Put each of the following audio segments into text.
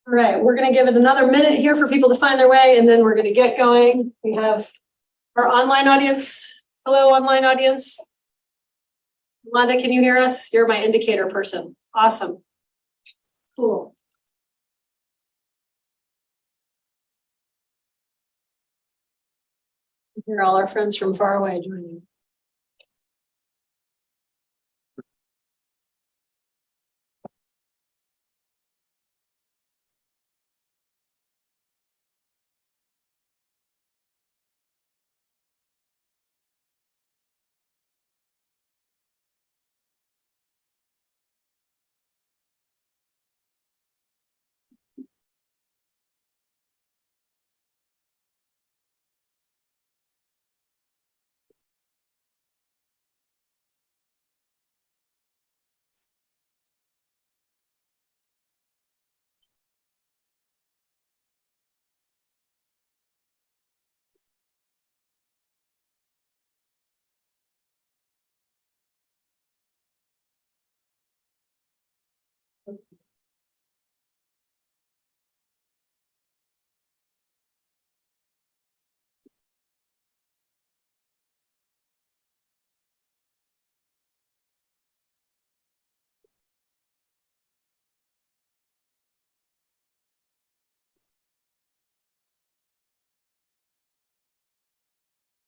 All right, we're going to give it another minute here for people to find their way, and then we're going to get going. We have our online audience. Hello, online audience. Yolanda, can you hear us? You're my indicator person. Awesome. Cool. Hear all our friends from far away joining.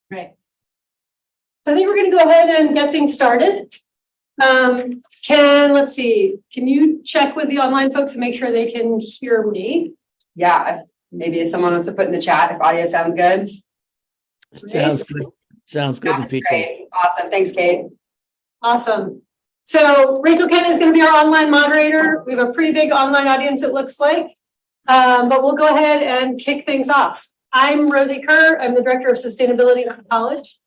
Right. So I think we're going to go ahead and get things started. Let's see, can you check with the online folks and make sure they can hear me? Yeah, maybe if someone wants to put in the chat if audio sounds good. Sounds good. Sounds good. That's great. Awesome. Thanks, Kate. Awesome. So Rachel Kent is going to be our online moderator. We have a pretty big online audience, it looks like, but we'll go ahead and kick things off. I'm Rosi Kerr. I'm the Director of Sustainability at the college.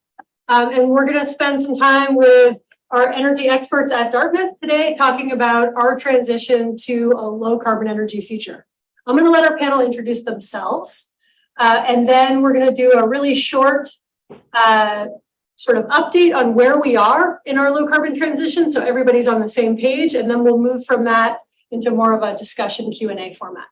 And we're going to spend some time with our energy experts at Dartmouth today, talking about our transition to a low carbon energy future. I'm going to let our panel introduce themselves, and then we're going to do a really short sort of update on where we are in our low carbon transition, so everybody's on the same page, and then we'll move from that into more of a discussion Q&A format.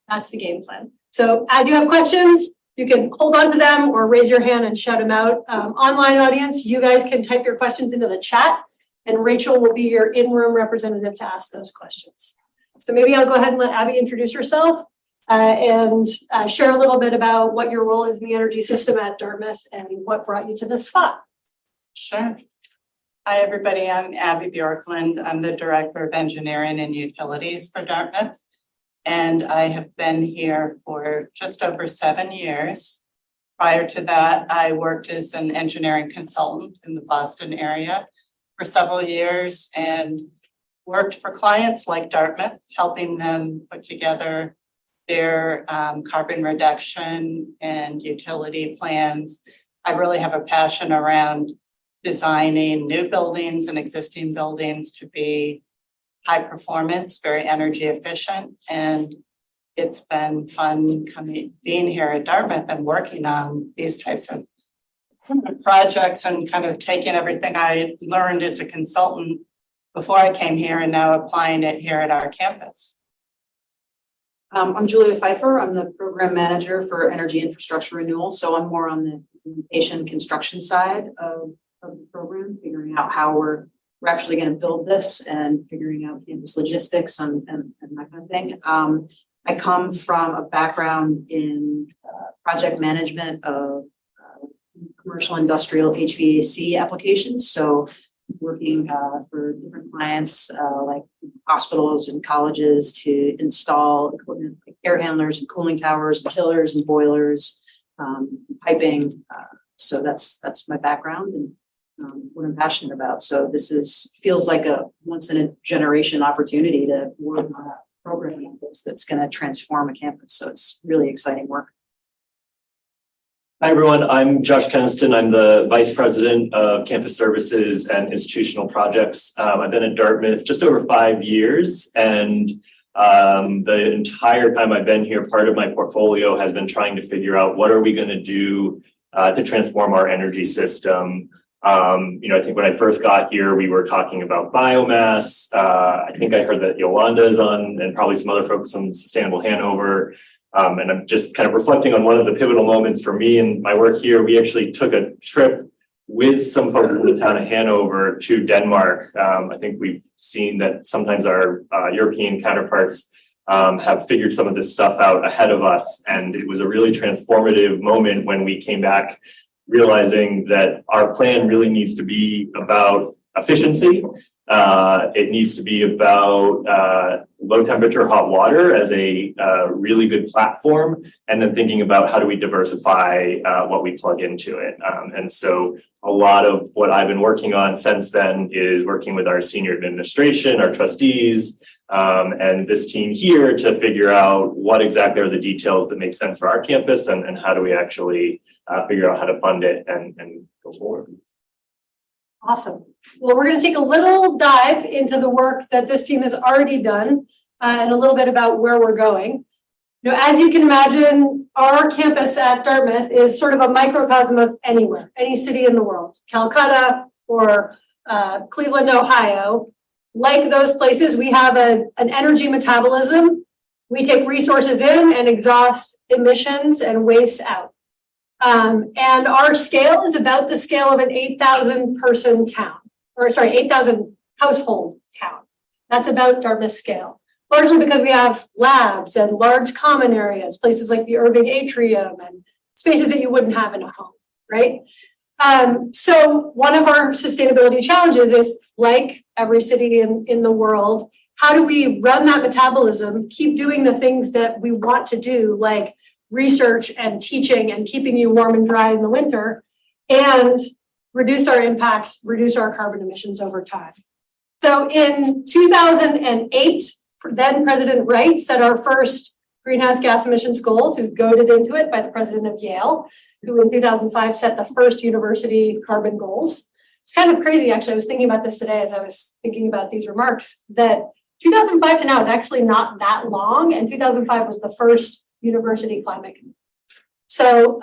That's the game plan. So as you have questions, you can hold on to them or raise your hand and shout them out. Online audience, you guys can type your questions into the chat, and Rachel will be your in-room representative to ask those questions. So maybe I'll go ahead and let Abby introduce herself and share a little bit about what your role is in the energy system at Dartmouth and what brought you to this spot. Sure. Hi, everybody. I'm Abbe Bjorklund. I'm the Director of Engineering and Utilities for Dartmouth. And I have been here for just over 7 years. Prior to that, I worked as an engineering consultant in the Boston area for several years and worked for clients like Dartmouth, helping them put together their carbon reduction and utility plans. I really have a passion around designing new buildings and existing buildings to be high performance, very energy efficient. And it's been fun being here at Dartmouth and working on these types of projects and kind of taking everything I learned as a consultant before I came here and now applying it here at our campus. I'm Julia Pfeiffer. I'm the program manager for energy infrastructure renewal. So I'm more on the implementation construction side of the program, figuring out how we're actually going to build this and figuring out campus logistics and that kind of thing. I come from a background in project management of commercial industrial HVAC applications. So working for different clients like hospitals and colleges to install equipment like air handlers and cooling towers and chillers and boilers, piping. So that's my background and what I'm passionate about. So this feels like a once in a generation opportunity to work on a program like this that's going to transform a campus. So it's really exciting work. Hi, everyone. I'm Josh Keniston. I'm the Vice President of Campus Services and Institutional Projects. I've been at Dartmouth just over 5 years, and the entire time I've been here, part of my portfolio has been trying to figure out what are we going to do to transform our energy system I think when I first got here, we were talking about biomass. I think I heard that Yolanda is on, and probably some other folks on Sustainable Hanover. And I'm just kind of reflecting on one of the pivotal moments for me and my work here. We actually took a trip with some folks in the town of Hanover to Denmark. I think we've seen that sometimes our European counterparts have figured some of this stuff out ahead of us. And it was a really transformative moment when we came back realizing that our plan really needs to be about efficiency. It needs to be about low temperature hot water as a really good platform, and then thinking about how do we diversify what we plug into it. And so a lot of what I've been working on since then is working with our senior administration, our trustees, and this team here to figure out what exactly are the details that make sense for our campus, and how do we actually figure out how to fund it and go forward. Awesome. Well, we're going to take a little dive into the work that this team has already done and a little bit about where we're going. As you can imagine, our campus at Dartmouth is sort of a microcosm of anywhere, any city in the world, Calcutta or Cleveland, Ohio. Like those places, we have an energy metabolism. We take resources in and exhaust emissions and waste out. And our scale is about the scale of an 8,000 person town, 8,000 household town. That's about Dartmouth's scale, largely because we have labs and large common areas, places like the Irving Atrium and spaces that you wouldn't have in a home, right? So one of our sustainability challenges is, like every city in the world, how do we run that metabolism, keep doing the things that we want to do, like research and teaching and keeping you warm and dry in the winter, and reduce our impacts, reduce our carbon emissions over time. So in 2008, then President Wright set our first greenhouse gas emissions goals, who's goaded into it by the president of Yale, who in 2005 set the first university carbon goals. It's kind of crazy, actually. I was thinking about this today as I was thinking about these remarks, that 2005 to now is actually not that long, and 2005 was the first university climate. So,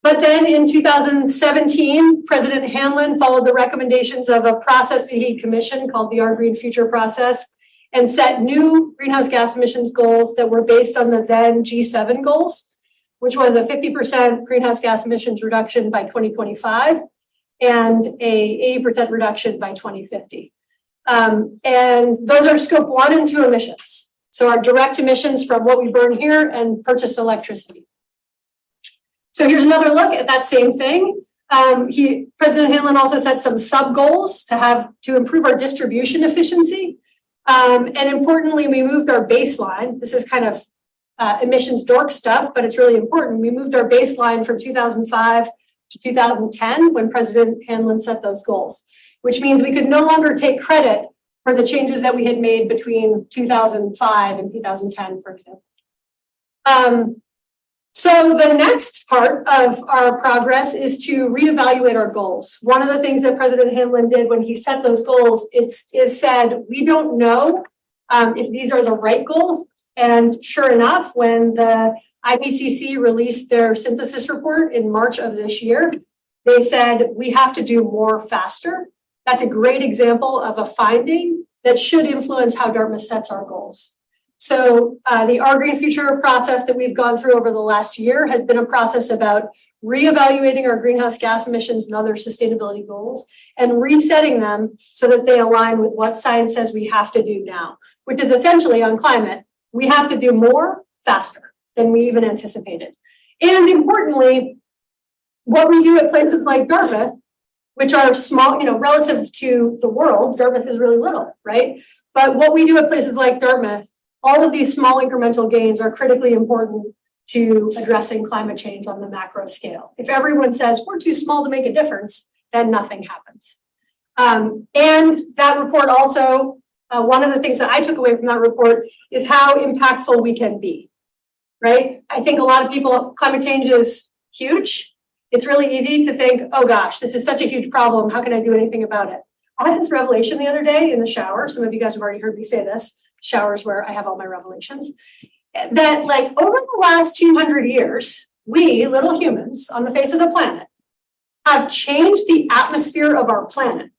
but then in 2017, President Hanlon followed the recommendations of a process that he commissioned called the Our Green Future process, and set new greenhouse gas emissions goals that were based on the then G7 goals, which was a 50% greenhouse gas emissions reduction by 2025 and a 80% reduction by 2050. And those are scope 1 and 2 emissions. So our direct emissions from what we burn here and purchased electricity. So here's another look at that same thing. President Hanlon also set some sub goals to improve our distribution efficiency. And importantly, we moved our baseline. This is kind of emissions dork stuff, but it's really important. We moved our baseline from 2005 to 2010 when President Hanlon set those goals, which means we could no longer take credit for the changes that we had made between 2005 and 2010, for example. So the next part of our progress is to reevaluate our goals. One of the things that President Hanlon did when he set those goals is said, we don't know if these are the right goals. And sure enough, when the IPCC released their synthesis report in March of this year, they said, we have to do more faster. That's a great example of a finding that should influence how Dartmouth sets our goals. So the Our Green Future process that we've gone through over the last year has been a process about reevaluating our greenhouse gas emissions and other sustainability goals and resetting them so that they align with what science says we have to do now, which is essentially on climate. We have to do more faster than we even anticipated. And importantly, what we do at places like Dartmouth, which are small, relative to the world, Dartmouth is really little, right? But what we do at places like Dartmouth, all of these small incremental gains are critically important to addressing climate change on the macro scale. If everyone says we're too small to make a difference, then nothing happens. And that report also, one of the things that I took away from that report is how impactful we can be, right? I think a lot of people, climate change is huge. It's really easy to think, oh gosh, this is such a huge problem. How can I do anything about it? I had this revelation the other day in the shower. Some of you guys have already heard me say this. Showers where I have all my revelations. That like over the last 200 years, we little humans on the face of the planet have changed the atmosphere of our planet,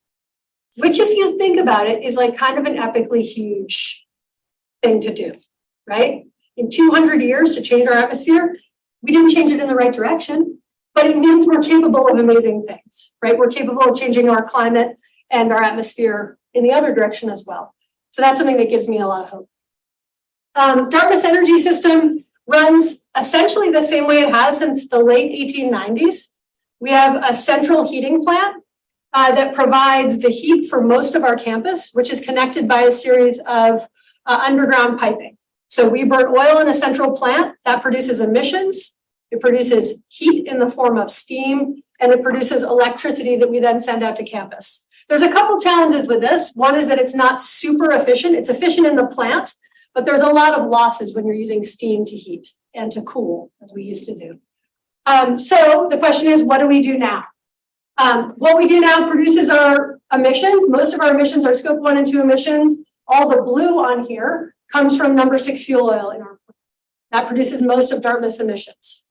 which, if you think about it, is like kind of an epically huge thing to do, right? In 200 years to change our atmosphere, we didn't change it in the right direction, but it means we're capable of amazing things, right? We're capable of changing our climate and our atmosphere in the other direction as well. So that's something that gives me a lot of hope. Dartmouth's energy system runs essentially the same way it has since the late 1890s. We have a central heating plant that provides the heat for most of our campus, which is connected by a series of underground piping. So we burn oil in a central plant that produces emissions. It produces heat in the form of steam, and it produces electricity that we then send out to campus. There's a couple challenges with this. One is that it's not super efficient. It's efficient in the plant, but there's a lot of losses when you're using steam to heat and to cool, as we used to do. So the question is, what do we do now? What we do now produces our emissions. Most of our emissions are scope 1 and 2 emissions. All the blue on here comes from number 6 fuel oil in our plant. That produces most of Dartmouth's emissions.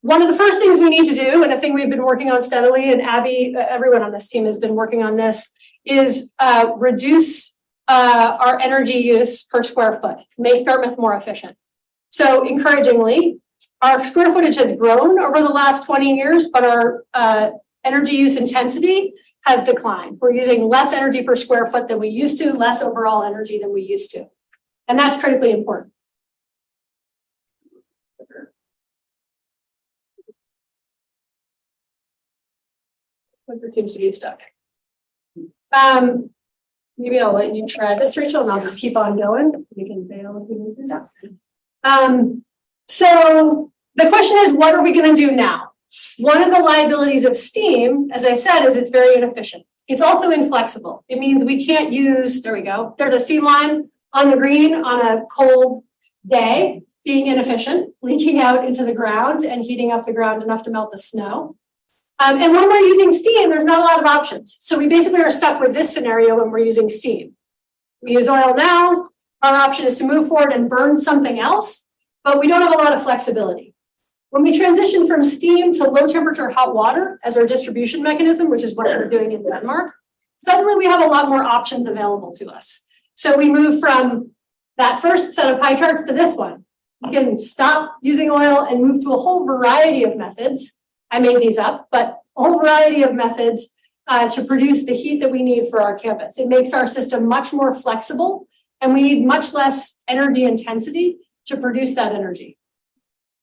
One of the first things we need to do, and a thing we've been working on steadily, and Abby, everyone on this team has been working on this, is reduce our energy use per square foot, make Dartmouth more efficient. So encouragingly, our square footage has grown over the last 20 years, but our energy use intensity has declined. We're using less energy per square foot than we used to, less overall energy than we used to. And that's critically important. It seems to be stuck. Maybe I'll let you try this, Rachel, and I'll just keep on going. We can bail if we need to. So the question is, what are we going to do now? One of the liabilities of steam, as I said, is it's very inefficient. It's also inflexible. It means we can't use, there we go. There's a steam line on the green on a cold day, being inefficient, leaking out into the ground and heating up the ground enough to melt the snow. And when we're using steam, there's not a lot of options. So we basically are stuck with this scenario when we're using steam. We use oil now. Our option is to move forward and burn something else, but we don't have a lot of flexibility. When we transition from steam to low temperature hot water as our distribution mechanism, which is what we're doing in Denmark, suddenly we have a lot more options available to us. So we move from that first set of pie charts to this one. We can stop using oil and move to a whole variety of methods. I made these up, but a whole variety of methods to produce the heat that we need for our campus. It makes our system much more flexible, and we need much less energy intensity to produce that energy.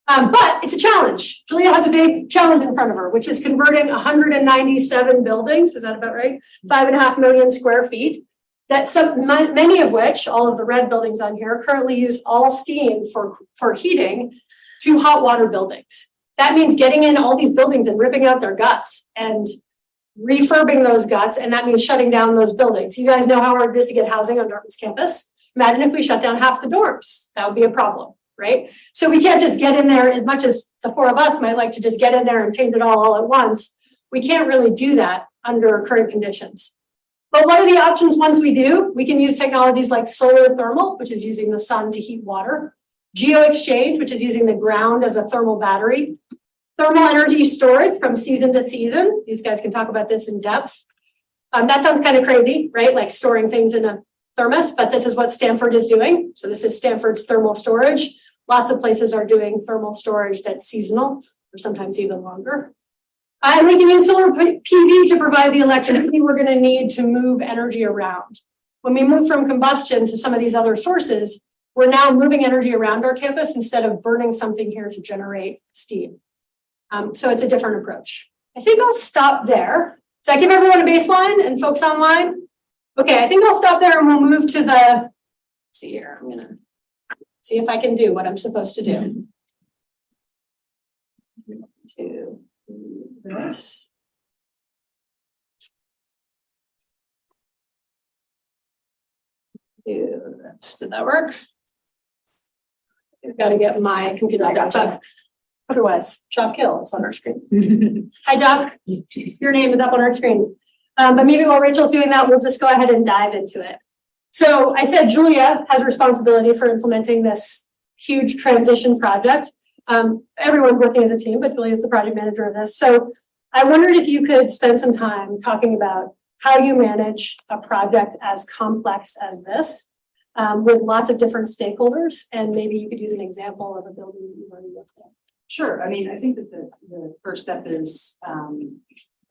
But it's a challenge. Julia has a big challenge in front of her, which is converting 197 buildings, is that about right? 5.5 million square feet, that many of which, all of the red buildings on here, currently use all steam for heating to hot water buildings. That means getting in all these buildings and ripping out their guts and refurbing those guts, and that means shutting down those buildings. You guys know how hard it is to get housing on Dartmouth's campus. Imagine if we shut down half the dorms. That would be a problem, right? So we can't just get in there, as much as the 4 of us might like to just get in there and change it all at once. We can't really do that under current conditions. But what are the options once we do? We can use technologies like solar thermal, which is using the sun to heat water. Geo-exchange, which is using the ground as a thermal battery. Thermal energy storage from season to season. These guys can talk about this in depth. That sounds kind of crazy, right? Like storing things in a thermos, but this is what Stanford is doing. So this is Stanford's thermal storage. Lots of places are doing thermal storage that's seasonal, or sometimes even longer. And we can use solar PV to provide the electricity we're going to need to move energy around. When we move from combustion to some of these other sources, we're now moving energy around our campus instead of burning something here to generate steam. So it's a different approach. I think I'll stop there. Does that give everyone a baseline and folks online? Okay, I think I'll stop there and we'll move to the, let's see here, I'm gonna see if I can do what I'm supposed to do. To this. Do this. Did that work? I've got to get my computer back up. Otherwise, Chop Kill is on our screen. Hi, Doc. Your name is up on our screen. But maybe while Rachel's doing that, we'll just go ahead and dive into it. So I said Julia has responsibility for implementing this huge transition project. everyone's working as a team, but Julie is the project manager of this. So I wondered if you could spend some time talking about how you manage a project as complex as this, with lots of different stakeholders, and maybe you could use an example of a building that you've already worked on. Sure. I mean, I think that the first step is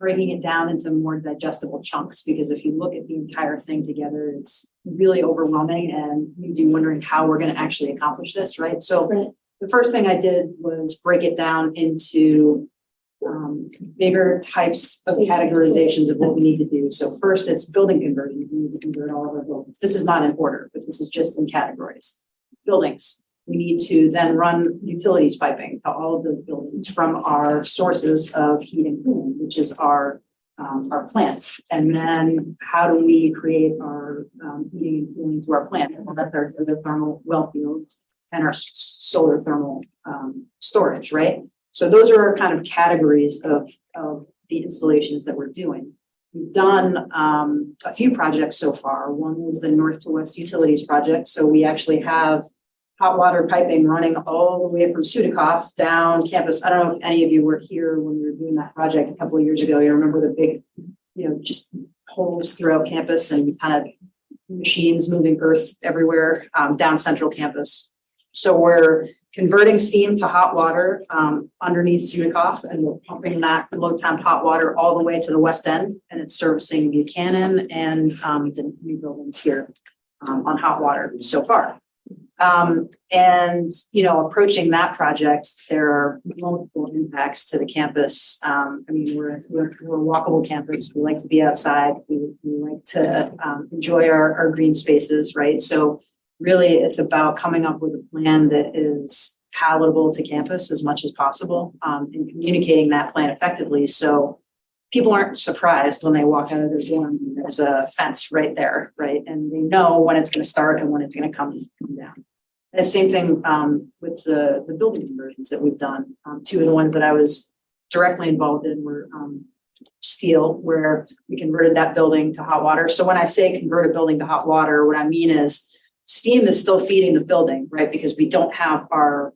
breaking it down into more digestible chunks, because if you look at the entire thing together, it's really overwhelming and you'd be wondering how we're going to actually accomplish this, right? So the first thing I did was break it down into bigger types of categorizations of what we need to do. So first, it's building conversion. We need to convert all of our buildings. This is not in order, but this is just in categories. Buildings. We need to then run utilities piping to all of the buildings from our sources of heat and cooling, which is our plants. And then how do we create our heating and cooling to our plant? Well, that's our the thermal well fields and our solar thermal storage, right? So those are our kind of categories of the installations that we're doing. We've done a few projects so far. One was the North to West Utilities project. So we actually have hot water piping running all the way from Sudikoff down campus. I don't know if any of you were here when we were doing that project a couple of years ago. You remember the big, just holes throughout campus and kind of machines moving earth everywhere down central campus. So we're converting steam to hot water underneath Sudikoff, and we're pumping that low temp hot water all the way to the west end, and it's servicing Buchanan and the new buildings here on hot water so far. Approaching that project, there are multiple impacts to the campus. We're a walkable campus. We like to be outside. We like to enjoy our green spaces, right? So really, it's about coming up with a plan that is palatable to campus as much as possible, and communicating that plan effectively. So people aren't surprised when they walk out of their dorm. There's a fence right there, right? And they know when it's going to start and when it's going to come down. And the same thing with the building conversions that we've done. Two of the ones that I was directly involved in were Steel, where we converted that building to hot water. So when I say convert a building to hot water, what I mean is steam is still feeding the building, right? Because we don't have our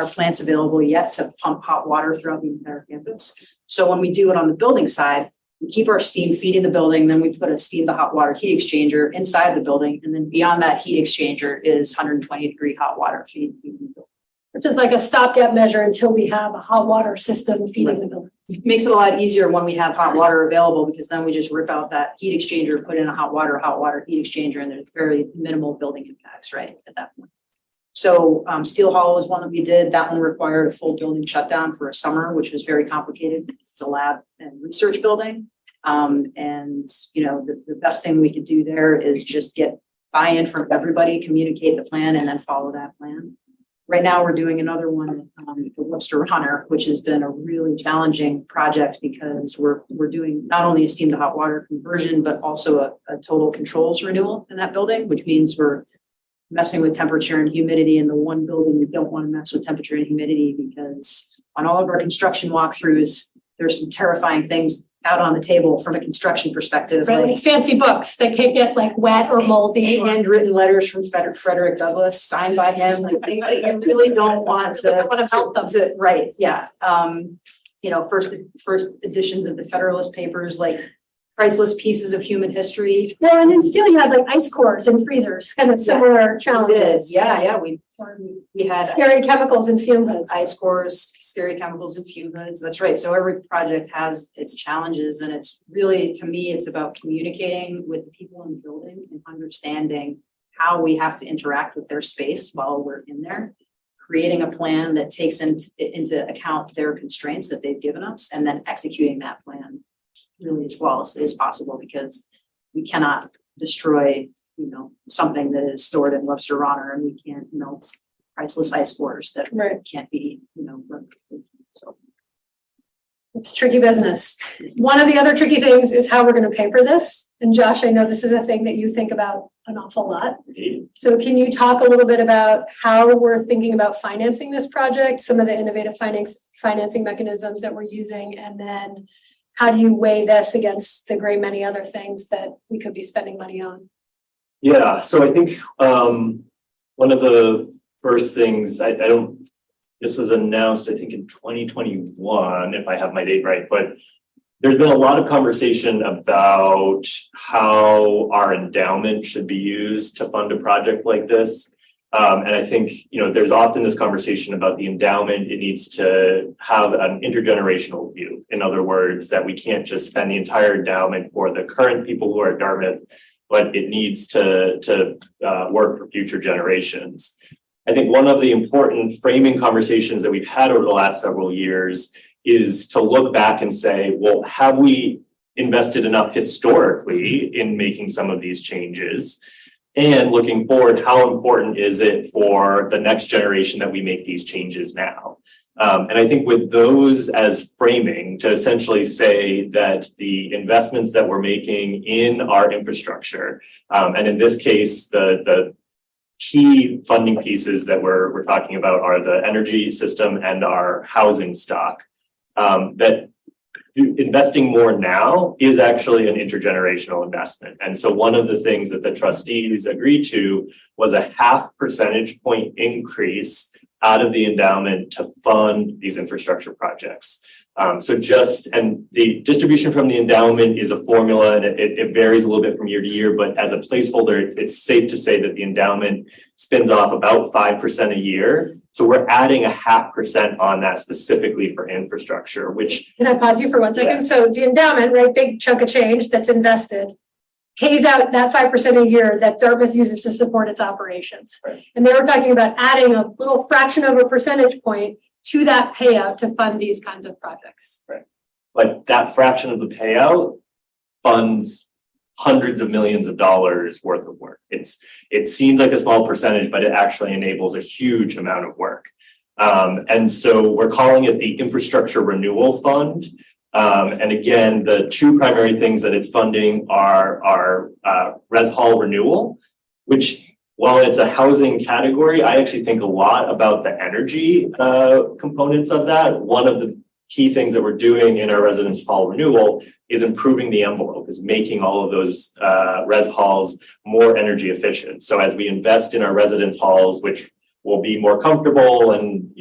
plants available yet to pump hot water throughout the entire campus. So when we do it on the building side, we keep our steam feeding the building, then we put a steam to hot water heat exchanger inside the building. And then beyond that heat exchanger is 120-degree hot water feeding the building. Which is like a stopgap measure until we have a hot water system feeding the building. It makes it a lot easier when we have hot water available, because then we just rip out that heat exchanger, put in a hot water heat exchanger, and there's very minimal building impacts, right, at that point. So Steel Hall was one that we did. That one required a full building shutdown for a summer, which was very complicated because it's a lab and research building. The best thing we could do there is just get buy-in from everybody, communicate the plan, and then follow that plan. Right now, we're doing another one for Webster Runner, which has been a really challenging project because we're doing not only a steam to hot water conversion, but also a total controls renewal in that building, which means we're messing with temperature and humidity in the one building. You don't want to mess with temperature and humidity because on all of our construction walkthroughs, there's some terrifying things out on the table from a construction perspective. Right, like fancy books that can't get like wet or moldy. Handwritten letters from Frederick Douglass signed by him, like things that you really don't want to help them to right. Yeah. First editions of the Federalist Papers, like priceless pieces of human history. Well, and in Steel, you had like ice cores and freezers, kind of similar challenges. Yeah. We had scary chemicals and fume hoods. Ice cores, scary chemicals and fume hoods. That's right. So every project has its challenges, and it's really, to me, it's about communicating with the people in the building and understanding how we have to interact with their space while we're in there, creating a plan that takes into account their constraints that they've given us, and then executing that plan really as flawlessly as possible, because we cannot destroy something that is stored in Webster Runner, and we can't melt priceless ice cores that can't be so it's tricky business. One of the other tricky things is how we're going to pay for this. And Josh, I know this is a thing that you think about an awful lot. So can you talk a little bit about how we're thinking about financing this project, some of the innovative financing mechanisms that we're using, and then how do you weigh this against the great many other things that we could be spending money on? Yeah, so I think one of the first things, I don't this was announced, I think, in 2021, if I have my date right, but there's been a lot of conversation about how our endowment should be used to fund a project like this. And I think, there's often this conversation about the endowment. It needs to have an intergenerational view. In other words, that we can't just spend the entire endowment for the current people who are at Dartmouth, but it needs to work for future generations. I think one of the important framing conversations that we've had over the last several years is to look back and say, well, have we invested enough historically in making some of these changes? And looking forward, how important is it for the next generation that we make these changes now? And I think with those as framing, to essentially say that the investments that we're making in our infrastructure, and in this case, the key funding pieces that we're talking about are the energy system and our housing stock, that investing more now is actually an intergenerational investment. And so one of the things that the trustees agreed to was a 0.5 percentage point increase out of the endowment to fund these infrastructure projects. And the distribution from the endowment is a formula, and it varies a little bit from year to year, but as a placeholder, it's safe to say that the endowment spins off about 5% a year. So we're adding 0.5% on that specifically for infrastructure, which— Can I pause you for 1 second? Yeah. So the endowment, right, big chunk of change that's invested, pays out that 5% a year that Dartmouth uses to support its operations. Right. And they were talking about adding a little fraction of a percentage point to that payout to fund these kinds of projects. Right. But that fraction of the payout funds hundreds of millions of dollars worth of work. It seems like a small percentage, but it actually enables a huge amount of work. And so we're calling it the Infrastructure Renewal Fund. And again, the two primary things that it's funding are res hall renewal, which, while it's a housing category, I actually think a lot about the energy components of that. One of the key things that we're doing in our residence hall renewal is improving the envelope, is making all of those res halls more energy efficient. So as we invest in our residence halls, which will be more comfortable and,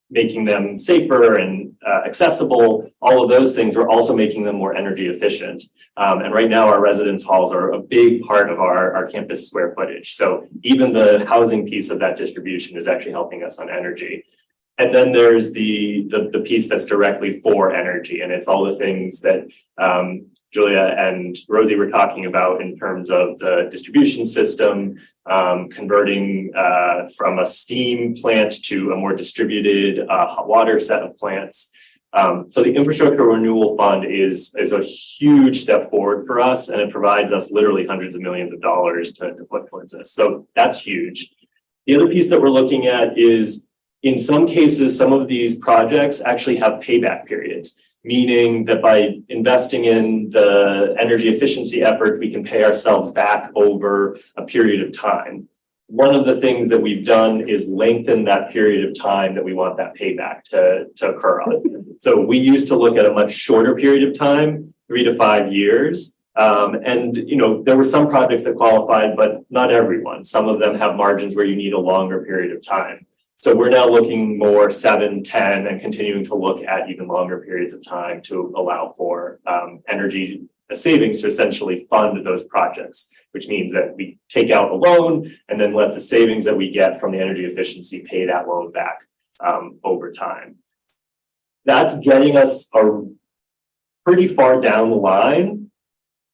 making them safer and accessible, all of those things, we're also making them more energy efficient. And right now our residence halls are a big part of our campus square footage. So even the housing piece of that distribution is actually helping us on energy. And then there's the piece that's directly for energy. And it's all the things that Julia and Rosi were talking about in terms of the distribution system, converting from a steam plant to a more distributed hot water set of plants. So the Infrastructure Renewal Fund is a huge step forward for us, and it provides us literally hundreds of millions of dollars to put towards this. So that's huge. The other piece that we're looking at is, in some cases, some of these projects actually have payback periods, meaning that by investing in the energy efficiency effort, we can pay ourselves back over a period of time. One of the things that we've done is lengthen that period of time that we want that payback to occur on. So we used to look at a much shorter period of time, 3 to 5 years. And there were some projects that qualified, but not everyone. Some of them have margins where you need a longer period of time. So we're now looking more 7, 10, and continuing to look at even longer periods of time to allow for energy savings to essentially fund those projects, which means that we take out a loan and then let the savings that we get from the energy efficiency pay that loan back over time. That's getting us pretty far down the line.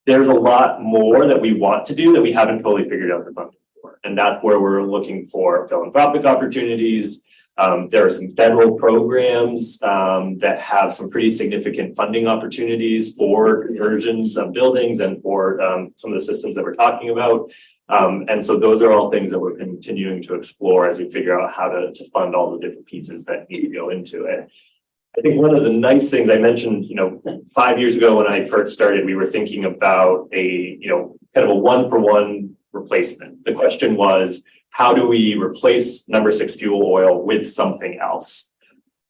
There's a lot more that we want to do that we haven't totally figured out the funding. And that's where we're looking for philanthropic opportunities. There are some federal programs that have some pretty significant funding opportunities for conversions of buildings and for some of the systems that we're talking about. And so those are all things that we're continuing to explore as we figure out how to fund all the different pieces that need to go into it. I think one of the nice things I mentioned, 5 years ago when I first started, we were thinking about a, kind of a 1-for-1 replacement. The question was, how do we replace number 6 fuel oil with something else?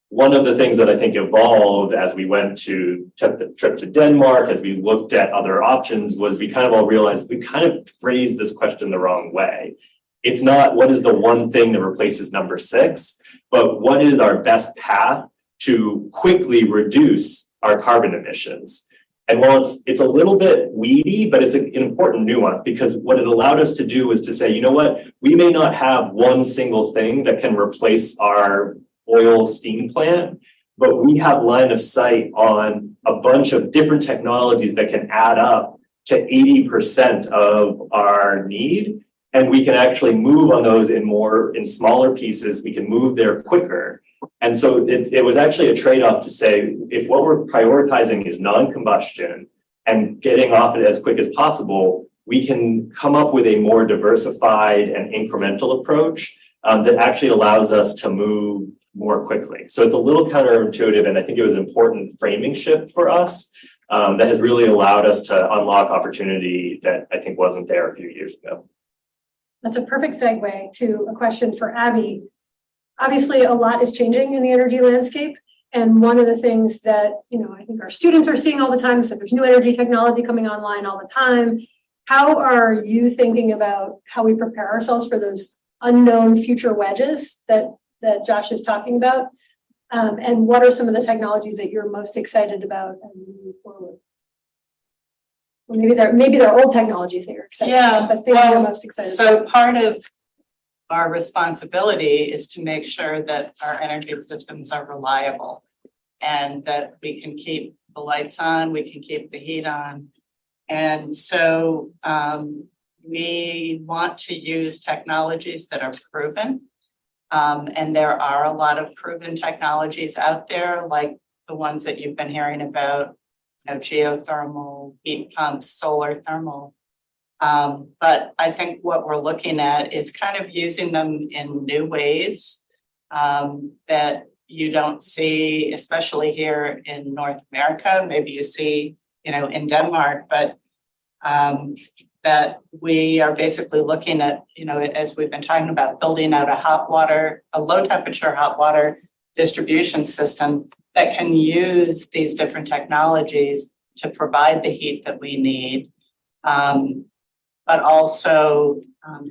One of the things that I think evolved as we took the trip to Denmark, as we looked at other options, was we kind of all realized we kind of phrased this question the wrong way. It's not what is the one thing that replaces number 6, but what is our best path to quickly reduce our carbon emissions? And while it's a little bit weedy, but it's an important nuance, because what it allowed us to do was to say, you know what, we may not have one single thing that can replace our oil steam plant, but we have line of sight on a bunch of different technologies that can add up to 80% of our need. And we can actually move on those in smaller pieces. We can move there quicker. And so it was actually a trade-off to say, if what we're prioritizing is non-combustion and getting off it as quick as possible, we can come up with a more diversified and incremental approach that actually allows us to move more quickly. So it's a little counterintuitive, and I think it was an important framing shift for us that has really allowed us to unlock opportunity that I think wasn't there a few years ago. That's a perfect segue to a question for Abbe. Obviously, a lot is changing in the energy landscape. And one of the things that, I think our students are seeing all the time is that there's new energy technology coming online all the time. How are you thinking about how we prepare ourselves for those unknown future wedges that Josh is talking about? And what are some of the technologies that you're most excited about and moving forward? Or maybe they're old technologies that you're excited about, but things you're most excited about. So part of our responsibility is to make sure that our energy systems are reliable and that we can keep the lights on, we can keep the heat on. And so we want to use technologies that are proven. And there are a lot of proven technologies out there, like the ones that you've been hearing about, geothermal, heat pumps, solar thermal. But I think what we're looking at is kind of using them in new ways that you don't see, especially here in North America. Maybe you see, in Denmark, but that we are basically looking at, as we've been talking about, building out a low temperature hot water distribution system that can use these different technologies to provide the heat that we need. But also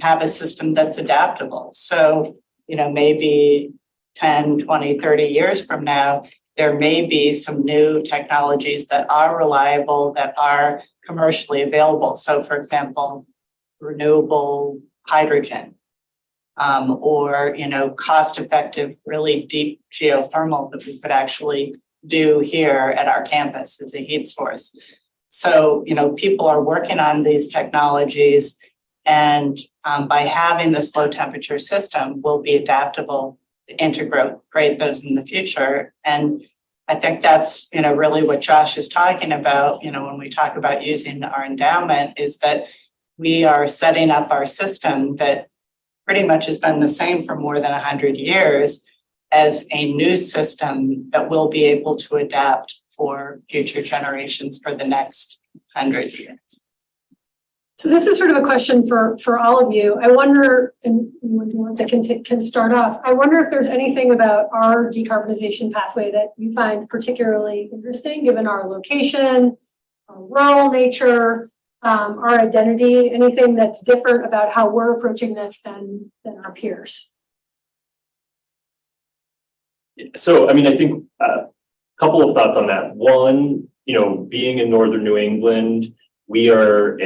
have a system that's adaptable. So, maybe 10, 20, 30 years from now, there may be some new technologies that are reliable, that are commercially available. So, for example, renewable hydrogen, or, cost-effective, really deep geothermal that we could actually do here at our campus as a heat source. So, people are working on these technologies, and by having this low temperature system, we'll be adaptable to integrate those in the future. And I think that's, really what Josh is talking about, when we talk about using our endowment, is that we are setting up our system that pretty much has been the same for more than 100 years as a new system that will be able to adapt for future generations for the next 100 years. So this is sort of a question for all of you. I wonder, and anyone who wants to can start off, I wonder if there's anything about our decarbonization pathway that you find particularly interesting, given our location, our rural nature, our identity, anything that's different about how we're approaching this than our peers. So, I think a couple of thoughts on that. One, being in northern New England, we are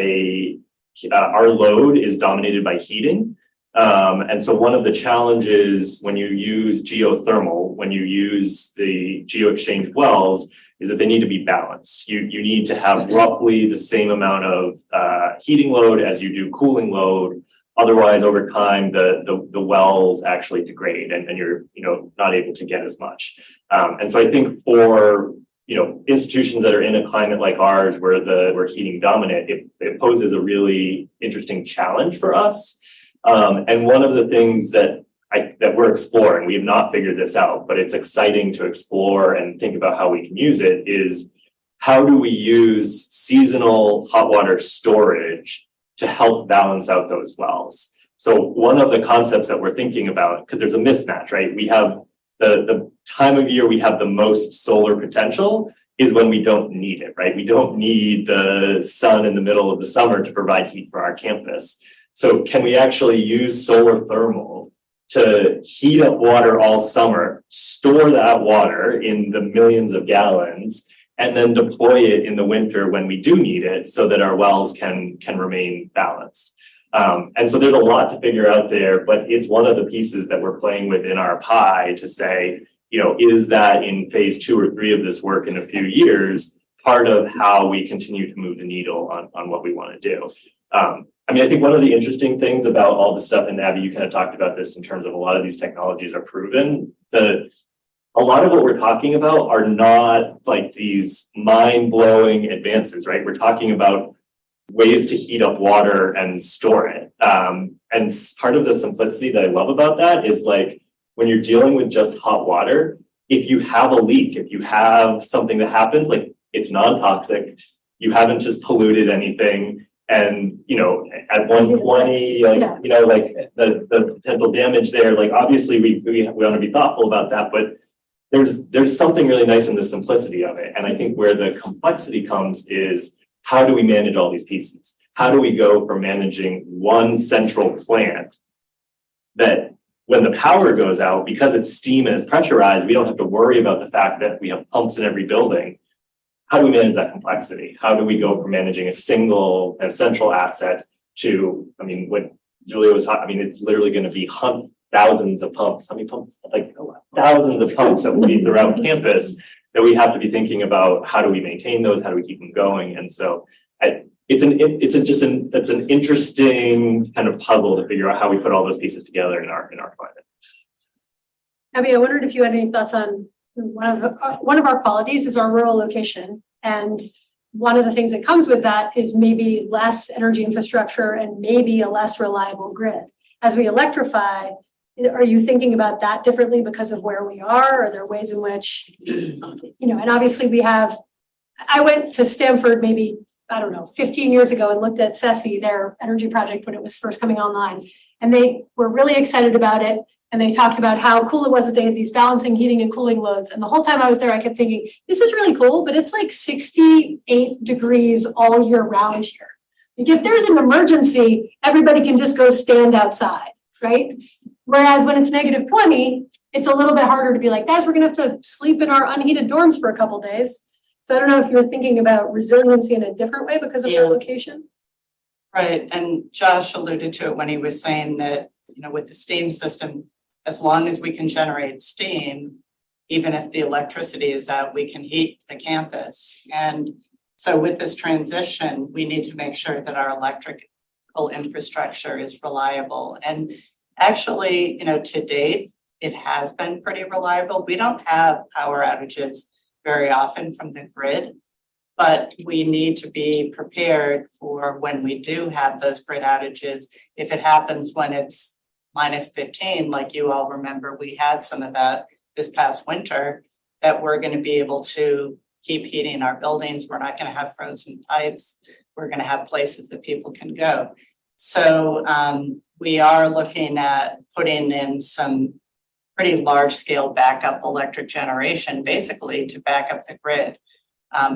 our load is dominated by heating. And so one of the challenges when you use geothermal, when you use the geo-exchange wells, is that they need to be balanced. You need to have roughly the same amount of heating load as you do cooling load. Otherwise, over time, the wells actually degrade and you're not able to get as much. And so I think for institutions that are in a climate like ours where we're heating dominant, it poses a really interesting challenge for us. And one of the things that we're exploring, we have not figured this out, but it's exciting to explore and think about how we can use it, is how do we use seasonal hot water storage to help balance out those wells? So one of the concepts that we're thinking about, because there's a mismatch, right? We have the time of year we have the most solar potential is when we don't need it, right? We don't need the sun in the middle of the summer to provide heat for our campus. So can we actually use solar thermal to heat up water all summer, store that water in the millions of gallons, and then deploy it in the winter when we do need it so that our wells can remain balanced. And so there's a lot to figure out there, but it's one of the pieces that we're playing with in our pie to say, is that in phase 2 or 3 of this work in a few years, part of how we continue to move the needle on what we want to do. I think one of the interesting things about all the stuff, and Abby, you kind of talked about this in terms of a lot of these technologies are proven. A lot of what we're talking about are not like these mind-blowing advances, right? We're talking about ways to heat up water and store it. And part of the simplicity that I love about that is like when you're dealing with just hot water, if you have a leak, if you have something that happens, like it's non-toxic, you haven't just polluted anything. And, at 120, the potential damage there, like obviously we want to be thoughtful about that, but there's something really nice in the simplicity of it. And I think where the complexity comes is how do we manage all these pieces? How do we go from managing one central plant that when the power goes out, because it's steam and it's pressurized, we don't have to worry about the fact that we have pumps in every building. How do we manage that complexity? How do we go from managing a single central asset to, what Julia was talking, it's literally going to be thousands of pumps. How many pumps? Like thousands of pumps that will be throughout campus that we have to be thinking about. How do we maintain those? How do we keep them going? And so it's an interesting kind of puzzle to figure out how we put all those pieces together in our climate. Abby, I wondered if you had any thoughts on one of our qualities is our rural location. And one of the things that comes with that is maybe less energy infrastructure and maybe a less reliable grid. As we electrify, are you thinking about that differently because of where we are? Are there ways in which, and obviously I went to Stanford maybe, 15 years ago and looked at SESI, their energy project when it was first coming online. And they were really excited about it. And they talked about how cool it was that they had these balancing heating and cooling loads. And the whole time I was there, I kept thinking, this is really cool, but it's like 68 degrees all year round here. Like if there's an emergency, everybody can just go stand outside, right? Whereas when it's negative 20, it's a little bit harder to be like, guys, we're gonna have to sleep in our unheated dorms for a couple of days. So I don't know if you're thinking about resiliency in a different way because of your location. Right, and Josh alluded to it when he was saying that, with the steam system, as long as we can generate steam, even if the electricity is out, we can heat the campus. And so with this transition, we need to make sure that our electrical infrastructure is reliable. And actually, to date, it has been pretty reliable. We don't have power outages very often from the grid, but we need to be prepared for when we do have those grid outages. If it happens when it's -15, like you all remember, we had some of that this past winter, that we're going to be able to keep heating our buildings. We're not going to have frozen pipes. We're going to have places that people can go. So we are looking at putting in some pretty large scale backup electric generation, basically to back up the grid.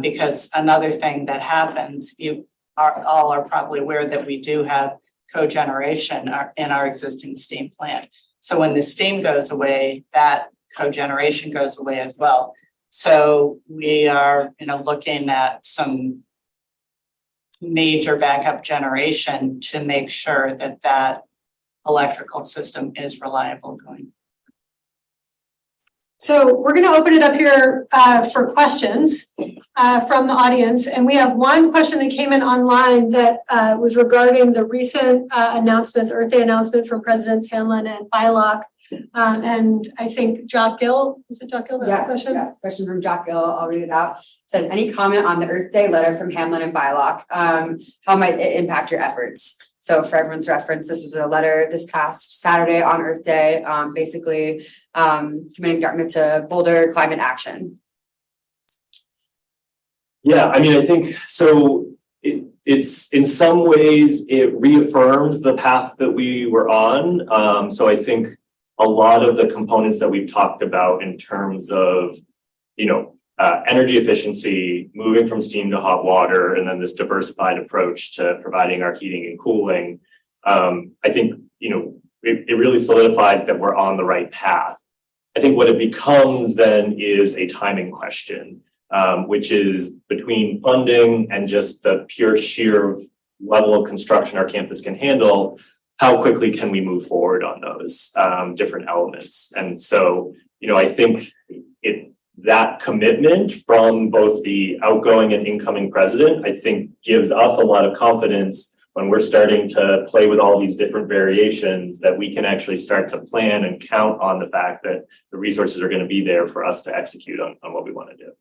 Because another thing that happens, you all are probably aware that we do have cogeneration in our existing steam plant. So when the steam goes away, that cogeneration goes away as well. So we are, looking at some major backup generation to make sure that that electrical system is reliable going. So we're going to open it up here for questions from the audience. And we have one question that came in online that was regarding the recent announcement, the Earth Day announcement from Presidents Hanlon and Bylock. And I think Jock Gill, was it Jock Gill? That's the question? Yeah, question from Jock Gill. I'll read it out. It says, any comment on the Earth Day letter from Hanlon and Bylock? How might it impact your efforts? So for everyone's reference, this was a letter this past Saturday on Earth Day, basically committing Dartmouth to bolder climate action. Yeah, I think so. It's in some ways it reaffirms the path that we were on. So I think a lot of the components that we've talked about in terms of, energy efficiency, moving from steam to hot water, and then this diversified approach to providing our heating and cooling. I think, it really solidifies that we're on the right path. I think what it becomes then is a timing question, which is between funding and just the pure sheer level of construction our campus can handle. How quickly can we move forward on those different elements? And so, I think that commitment from both the outgoing and incoming president, I think gives us a lot of confidence when we're starting to play with all these different variations that we can actually start to plan and count on the fact that the resources are going to be there for us to execute on what we want to do.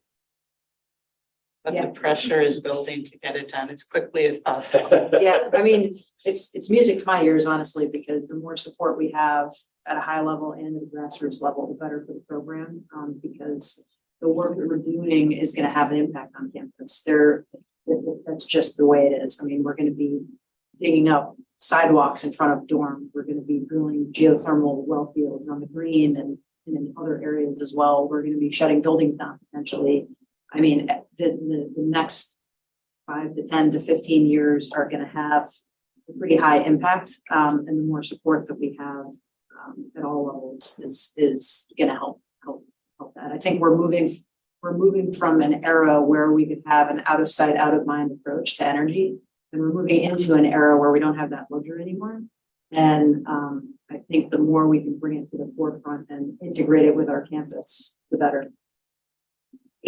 But the pressure is building to get it done as quickly as possible. Yeah, I mean, it's music to my ears, honestly, because the more support we have at a high level and at a grassroots level, the better for the program. Because the work that we're doing is going to have an impact on campus. That's just the way it is. I mean, we're going to be digging up sidewalks in front of dorms. We're going to be drilling geothermal well fields on the green and in other areas as well. We're going to be shutting buildings down potentially. I mean, the next 5 to 10 to 15 years are going to have a pretty high impact, and the more support that we have at all levels is going to help that. I think we're moving from an era where we could have an out of sight, out of mind approach to energy, and we're moving into an era where we don't have that luxury anymore. And I think the more we can bring it to the forefront and integrate it with our campus, the better.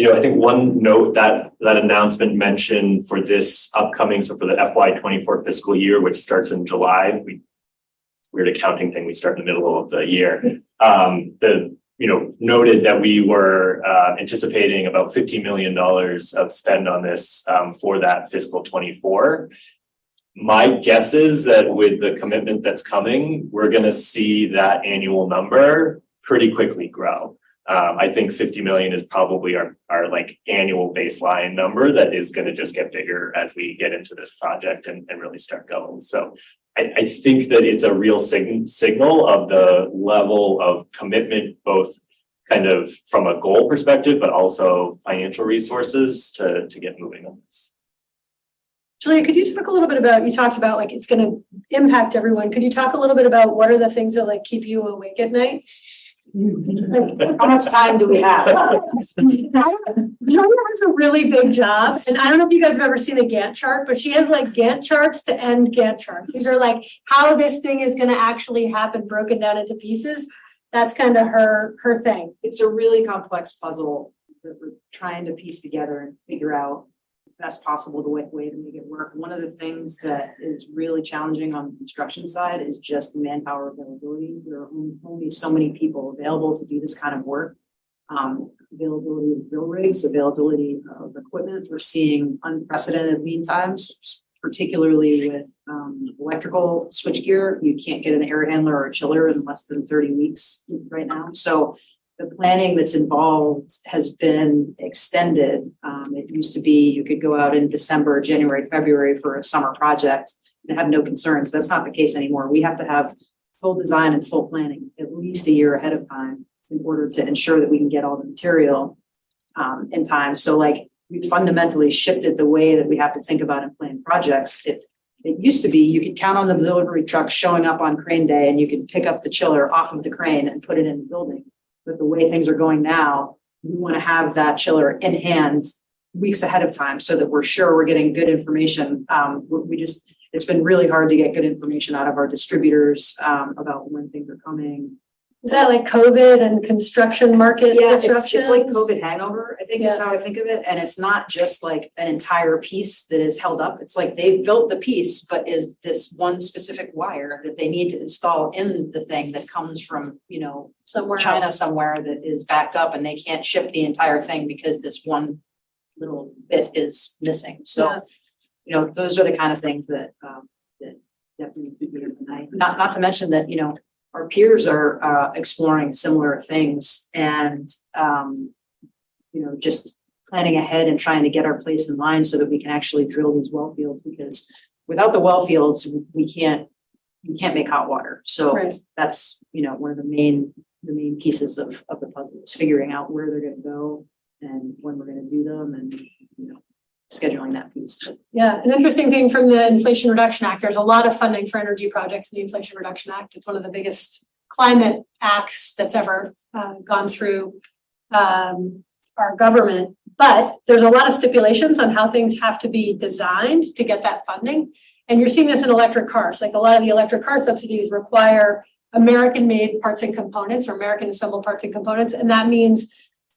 I think one note that announcement mentioned for this upcoming, so for the FY24 fiscal year, which starts in July, weird accounting thing, we start in the middle of the year. Noted that we were anticipating about $50 million of spend on this for that fiscal 24. My guess is that with the commitment that's coming, we're going to see that annual number pretty quickly grow. I think 50 million is probably our like annual baseline number that is going to just get bigger as we get into this project and really start going. So I think that it's a real signal of the level of commitment, both kind of from a goal perspective, but also financial resources to get moving on this. Julia, could you talk a little bit about, you talked about like it's going to impact everyone. Could you talk a little bit about what are the things that like keep you awake at night? How much time do we have? Julia has a really big job, and I don't know if you guys have ever seen a Gantt chart, but she has like Gantt charts to end Gantt charts. These are like how this thing is going to actually happen, broken down into pieces. That's kind of her thing. It's a really complex puzzle that we're trying to piece together and figure out the best possible way to make it work. One of the things that is really challenging on the construction side is just manpower availability. There are only so many people available to do this kind of work. Availability of drill rigs, availability of equipment. We're seeing unprecedented lead times, particularly with electrical switchgear. You can't get an air handler or a chiller in less than 30 weeks right now. So the planning that's involved has been extended. It used to be you could go out in December, January, February for a summer project and have no concerns. That's not the case anymore. We have to have full design and full planning at least a year ahead of time in order to ensure that we can get all the material in time. So like we fundamentally shifted the way that we have to think about and plan projects. It used to be you could count on the delivery truck showing up on crane day and you could pick up the chiller off of the crane and put it in the building. But the way things are going now, we want to have that chiller in hand weeks ahead of time so that we're sure we're getting good information. It's been really hard to get good information out of our distributors about when things are coming. Is that like COVID and construction market disruptions? It's like COVID hangover, I think is how I think of it. And it's not just like an entire piece that is held up. It's like they've built the piece, but is this one specific wire that they need to install in the thing that comes from, Somewhere China else. somewhere that is backed up and they can't ship the entire thing because this one little bit is missing. So, those are the kind of things that definitely keep me up at night. Not to mention that, our peers are exploring similar things and, just planning ahead and trying to get our place in line so that we can actually drill these well fields, because without the well fields, we can't make hot water. So that's, one of the main pieces of the puzzle is figuring out where they're going to go and when we're going to do them and, scheduling that piece. Yeah, an interesting thing from the Inflation Reduction Act, there's a lot of funding for energy projects in the Inflation Reduction Act. It's one of the biggest climate acts that's ever gone through our government. But there's a lot of stipulations on how things have to be designed to get that funding. And you're seeing this in electric cars. Like a lot of the electric car subsidies require American-made parts and components or American assembled parts and components. And that means,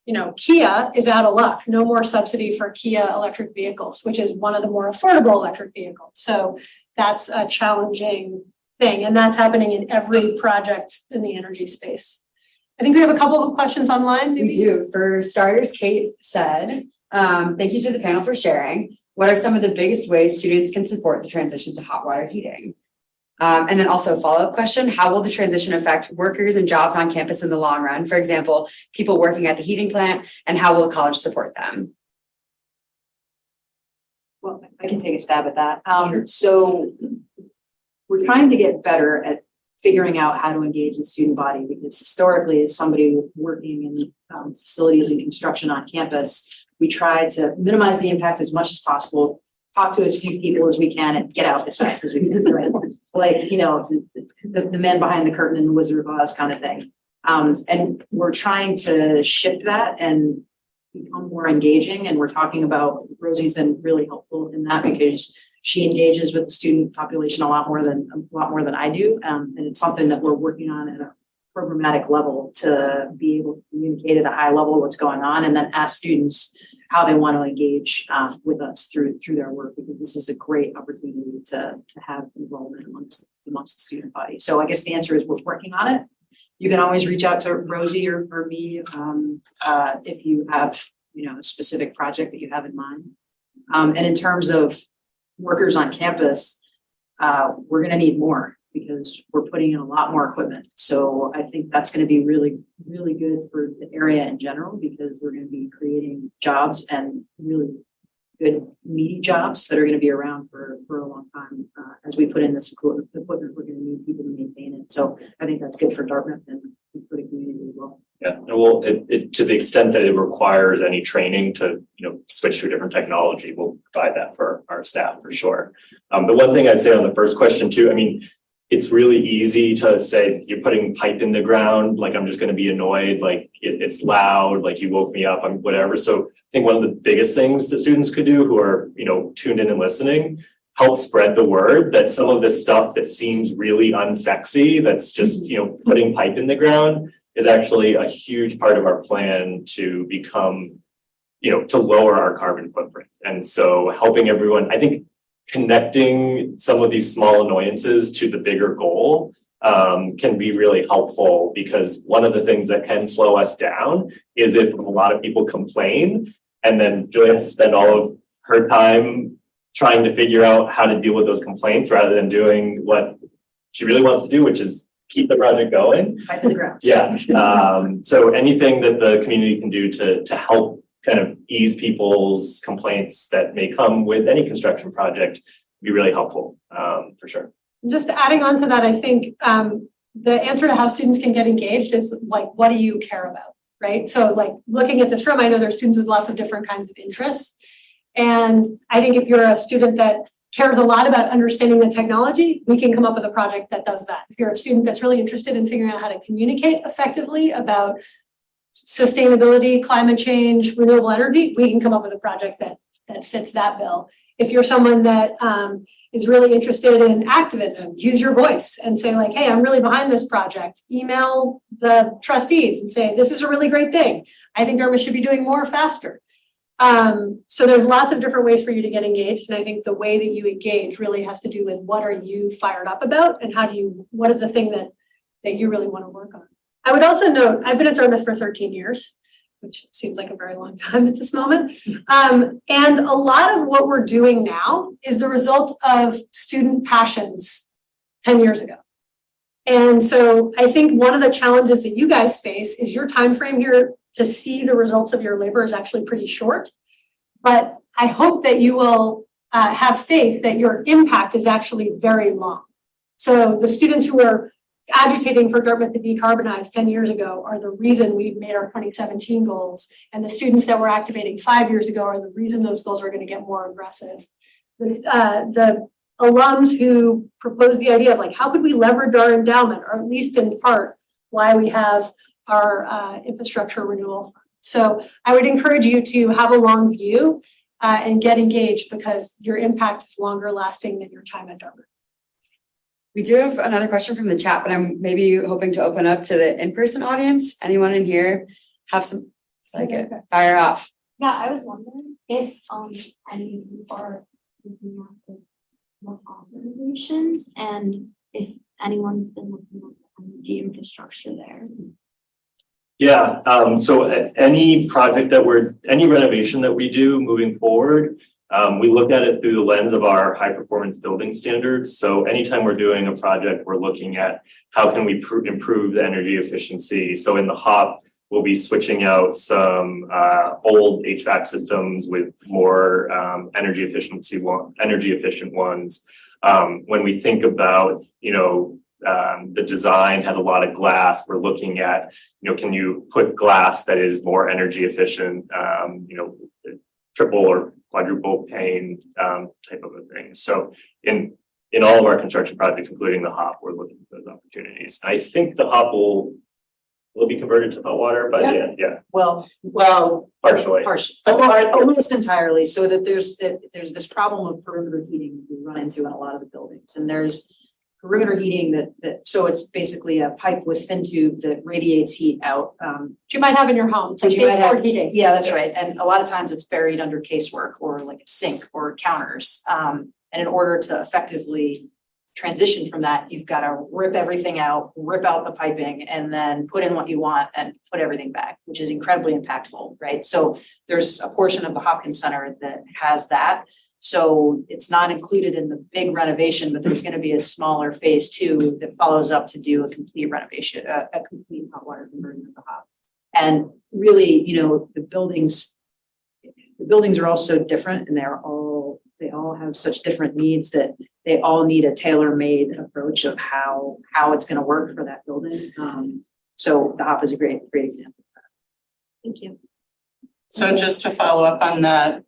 you know, Kia is out of luck. No more subsidy for Kia electric vehicles, which is one of the more affordable electric vehicles. So that's a challenging thing. And that's happening in every project in the energy space. I think we have a couple of questions online. Maybe? We do. For starters, Kate said, thank you to the panel for sharing. What are some of the biggest ways students can support the transition to hot water heating? And then also a follow-up question, how will the transition affect workers and jobs on campus in the long run? For example, people working at the heating plant, and how will the college support them? Well, I can take a stab at that. So we're trying to get better at figuring out how to engage the student body, because historically, as somebody working in facilities and construction on campus, we try to minimize the impact as much as possible, talk to as few people as we can, and get out as fast as we can. Right? Like, you know, the man behind the curtain in the Wizard of Oz kind of thing. And we're trying to shift that and become more engaging. And we're talking about, Rosie's been really helpful in that because she engages with the student population a lot more than I do. And it's something that we're working on at a programmatic level to be able to communicate at a high level what's going on, and then ask students how they want to engage with us through their work, because this is a great opportunity to have involvement amongst the student body. So I guess the answer is we're working on it. You can always reach out to Rosie or me if you have, you know, a specific project that you have in mind. And in terms of workers on campus, we're going to need more because we're putting in a lot more equipment. So I think that's going to be really, really good for the area in general, because we're going to be creating jobs and really good meaty jobs that are going to be around for a long time. As we put in this equipment, we're going to need people to maintain it. So I think that's good for Dartmouth and for the community as well. Yeah, and well, to the extent that it requires any training to, you know, switch to a different technology, we'll provide that for our staff for sure. The one thing I'd say on the first question too, I mean, it's really easy to say you're putting pipe in the ground, like I'm just going to be annoyed, like it's loud, like you woke me up, I'm whatever. So I think one of the biggest things that students could do who are, you know, tuned in and listening, help spread the word that some of this stuff that seems really unsexy, that's just, you know, putting pipe in the ground, is actually a huge part of our plan to become, you know, to lower our carbon footprint. And so helping everyone, I think connecting some of these small annoyances to the bigger goal can be really helpful, because one of the things that can slow us down is if a lot of people complain and then Julia has to spend all of her time trying to figure out how to deal with those complaints rather than doing what she really wants to do, which is keep the project going. Pipe in the ground. Yeah. So anything that the community can do to help kind of ease people's complaints that may come with any construction project would be really helpful, for sure. Just adding on to that, I think the answer to how students can get engaged is like, what do you care about, right? So like looking at this room, I know there's students with lots of different kinds of interests. And I think if you're a student that cares a lot about understanding the technology, we can come up with a project that does that. If you're a student that's really interested in figuring out how to communicate effectively about sustainability, climate change, renewable energy, we can come up with a project that fits that bill. If you're someone that is really interested in activism, use your voice and say like, hey, I'm really behind this project. Email the trustees and say, this is a really great thing. I think Dartmouth should be doing more faster. So there's lots of different ways for you to get engaged. And I think the way that you engage really has to do with what are you fired up about and what is the thing that you really want to work on. I would also note, I've been at Dartmouth for 13 years, which seems like a very long time at this moment. And a lot of what we're doing now is the result of student passions 10 years ago. And so I think one of the challenges that you guys face is your time frame here to see the results of your labor is actually pretty short. But I hope that you will have faith that your impact is actually very long. So the students who are agitating for Dartmouth to decarbonize 10 years ago are the reason we've made our 2017 goals. And the students that we're activating 5 years ago are the reason those goals are going to get more aggressive. The alums who proposed the idea of like, how could we leverage our endowment, or at least in part, why we have our infrastructure renewal fund. So I would encourage you to have a long view and get engaged, because your impact is longer lasting than your time at Dartmouth. We do have another question from the chat, but I'm maybe hoping to open up to the in-person audience. Anyone in here have some, fire off. Yeah, I was wondering if any of you are looking at the renovations, and if anyone's been looking at the energy infrastructure there. Yeah, so any renovation that we do moving forward, we look at it through the lens of our high performance building standards. So anytime we're doing a project, we're looking at how can we improve the energy efficiency. So in the HOP, we'll be switching out some old HVAC systems with more energy efficient ones. When we think about, the design has a lot of glass, we're looking at, can you put glass that is more energy efficient, triple or quadruple pane type of a thing. So in all of our construction projects, including the HOP, we're looking for those opportunities. I think the HOP will be converted to hot water, but yeah. Well, Partially. almost entirely. So that there's this problem of perimeter heating we run into in a lot of the buildings, and there's perimeter heating that so it's basically a pipe with fin tube that radiates heat out. Which you might have in your home, so you might have heating. Yeah, that's right. And a lot of times it's buried under casework or like a sink or counters. And in order to effectively transition from that, you've got to rip everything out, rip out the piping, and then put in what you want and put everything back, which is incredibly impactful, right? So there's a portion of the Hopkins Center that has that. So it's not included in the big renovation, but there's going to be a smaller phase 2 that follows up to do a complete renovation, a complete hot water conversion of the HOP. And really, the buildings are all so different, and they all have such different needs that they all need a tailor-made approach of how it's going to work for that building. So the HOP is a great example of that. Thank you. So just to follow up on that,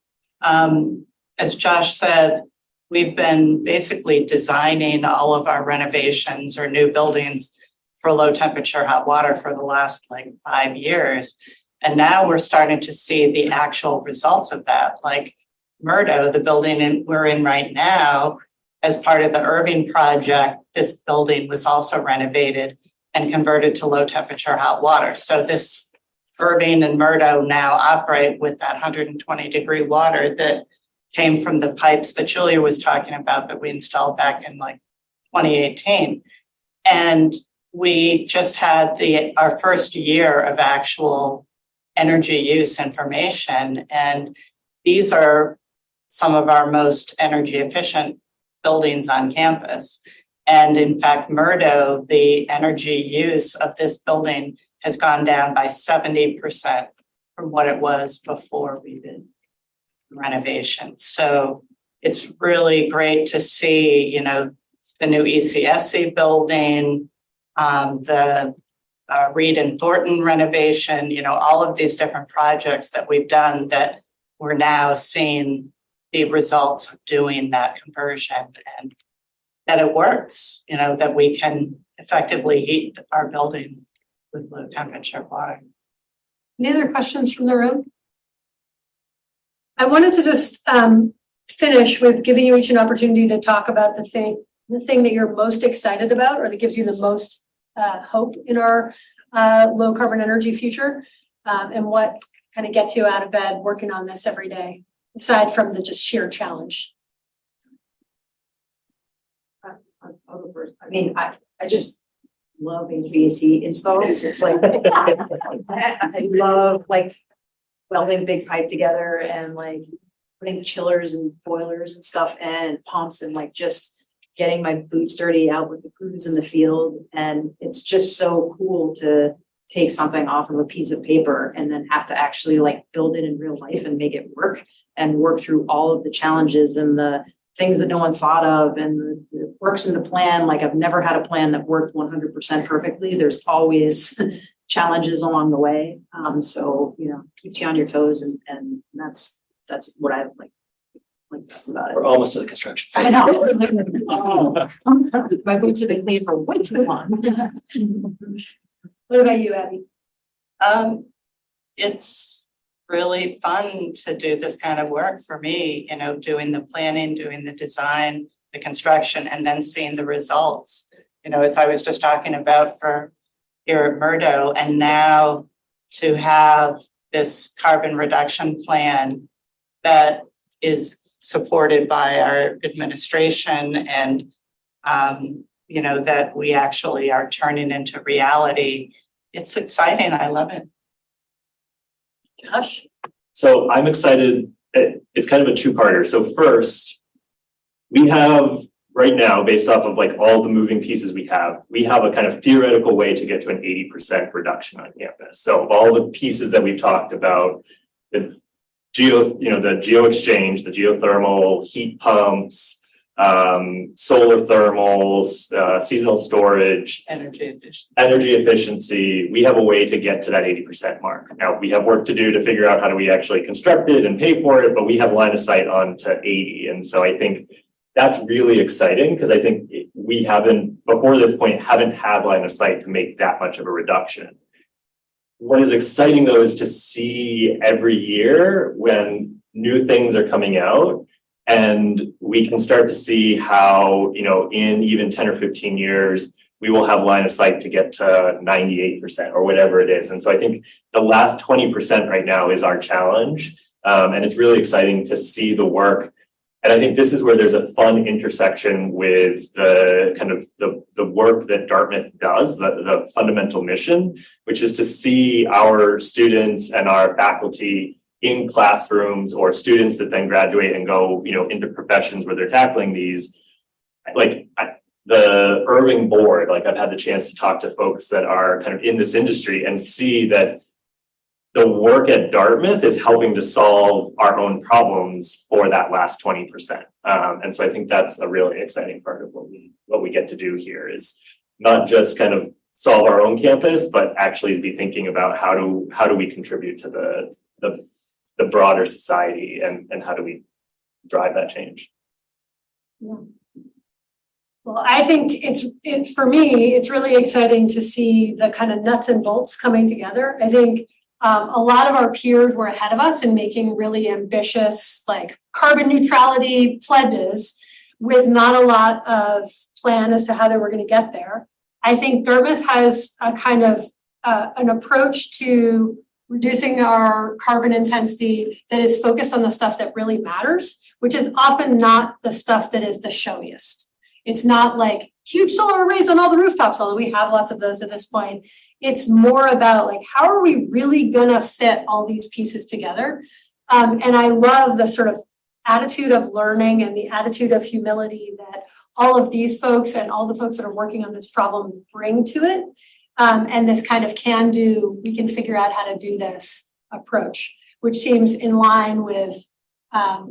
as Josh said, we've been basically designing all of our renovations or new buildings for low temperature hot water for the last 5 years. And now we're starting to see the actual results of that. Like Murdo, the building we're in right now, as part of the Irving project, this building was also renovated and converted to low temperature hot water. So this Irving and Murdo now operate with that 120-degree water that came from the pipes that Julia was talking about that we installed back in 2018. And we just had our first year of actual energy use information. And these are some of our most energy efficient buildings on campus. And in fact, Murdo, the energy use of this building has gone down by 70% from what it was before we did renovation. So it's really great to see, the new ECSC building, the Reed and Thornton renovation, all of these different projects that we've done that we're now seeing the results of doing that conversion, and that it works, that we can effectively heat our buildings with low temperature water. Any other questions from the room? I wanted to just finish with giving you each an opportunity to talk about the thing that you're most excited about, or that gives you the most hope in our low carbon energy future, and what kind of gets you out of bed working on this every day, aside from the just sheer challenge. I'll go first. I mean, I just love HVAC installs. It's like I love welding big pipe together and putting chillers and boilers and stuff and pumps and just getting my boots dirty out with the crews in the field. And it's just so cool to take something off of a piece of paper and then have to actually build it in real life and make it work and work through all of the challenges and the things that no one thought of and the quirks in the plan. Like I've never had a plan that worked 100% perfectly. There's always challenges along the way. So, you know, keeps you on your toes and that's what I like. Like that's about it. We're almost to the construction phase. I know. My boots have been clean for way too long. What about you, Abby? It's really fun to do this kind of work for me, you know, doing the planning, doing the design, the construction, and then seeing the results. You know, as I was just talking about for here at Murdo, and now to have this carbon reduction plan that is supported by our administration and, you know, that we actually are turning into reality. It's exciting. I love it. Josh? So I'm excited. It's kind of a two-parter. So first, we have right now, based off of like all the moving pieces we have a kind of theoretical way to get to an 80% reduction on campus. So all the pieces that we've talked about, the geo exchange, the geothermal, heat pumps, solar thermals, seasonal storage, Energy efficiency. We have a way to get to that 80% mark. Now we have work to do to figure out how do we actually construct it and pay for it, but we have line of sight on to 80. And so I think that's really exciting because I think we haven't, before this point, haven't had line of sight to make that much of a reduction. What is exciting though is to see every year when new things are coming out and we can start to see how, you know, in even 10 or 15 years, we will have line of sight to get to 98% or whatever it is. And so I think the last 20% right now is our challenge. And it's really exciting to see the work. And I think this is where there's a fun intersection with the kind of the work that Dartmouth does, the fundamental mission, which is to see our students and our faculty in classrooms or students that then graduate and go, you know, into professions where they're tackling these. Like the Irving board, like I've had the chance to talk to folks that are kind of in this industry and see that the work at Dartmouth is helping to solve our own problems for that last 20%. And so I think that's a really exciting part of what we get to do here is not just kind of solve our own campus, but actually be thinking about how do we contribute to the broader society and how do we drive that change? Yeah. Well, I think for me, it's really exciting to see the kind of nuts and bolts coming together. I think a lot of our peers were ahead of us in making really ambitious, like carbon neutrality pledges with not a lot of plan as to how they were going to get there. I think Dartmouth has a kind of an approach to reducing our carbon intensity that is focused on the stuff that really matters, which is often not the stuff that is the showiest. It's not like huge solar arrays on all the rooftops, although we have lots of those at this point. It's more about like, how are we really gonna fit all these pieces together? And I love the sort of attitude of learning and the attitude of humility that all of these folks and all the folks that are working on this problem bring to it. And this kind of can do, we can figure out how to do this approach, which seems in line with